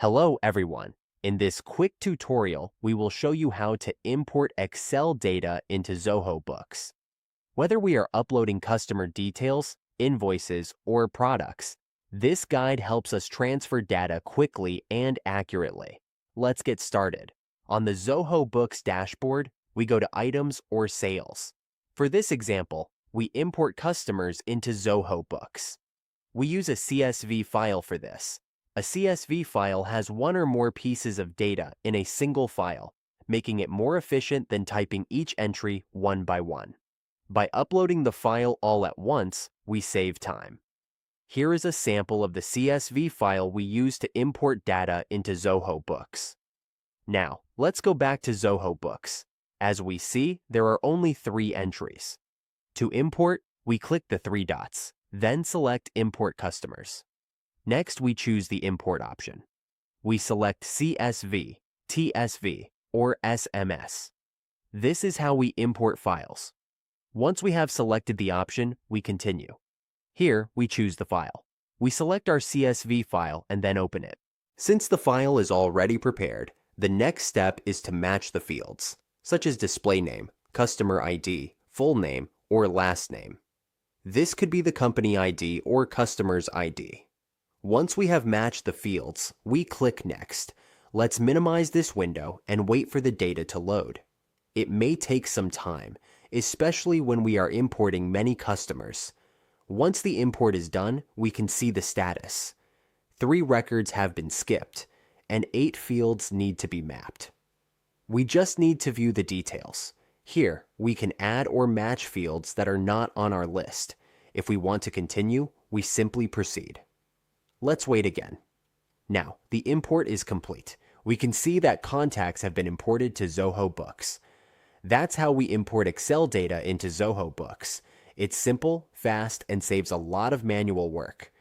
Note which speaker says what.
Speaker 1: Hello everyone. In this quick tutorial, we will show you how to import Excel data into Zoho Books. Whether we are uploading customer details, invoices, or products, this guide helps us transfer data quickly and accurately. Let's get started. On the Zoho Books dashboard, we go to Items or Sales. For this example, we import customers into Zoho Books. We use a CSV file for this. A CSV file has one or more pieces of data in a single file, making it more efficient than typing each entry one by one. By uploading the file all at once, we save time. Here is a sample of the CSV file we use to import data into Zoho Books. Now, let's go back to Zoho Books. As we see, there are only 3 entries. To import, we click the 3 dots, then select Import Customers. Next, we choose the import option. We select CSV, TSV, or SMS. This is how we import files. Once we have selected the option, we continue. Here, we choose the file. We select our CSV file and then open it. Since the file is already prepared, the next step is to match the fields, such as display name, customer ID, full name, or last name. This could be the company ID or customer's ID. Once we have matched the fields, we click Next. Let's minimize this window and wait for the data to load. It may take some time, especially when we are importing many customers. Once the import is done, we can see the status. 3 records have been skipped, and 8 fields need to be mapped. We just need to view the details. Here, we can add or match fields that are not on our list. If we want to continue, we simply proceed. Let's wait again. Now, the import is complete. We can see that contacts have been imported to Zoho Books. That's how we import Excel data into Zoho Books. It's simple, fast, and saves a lot of manual work.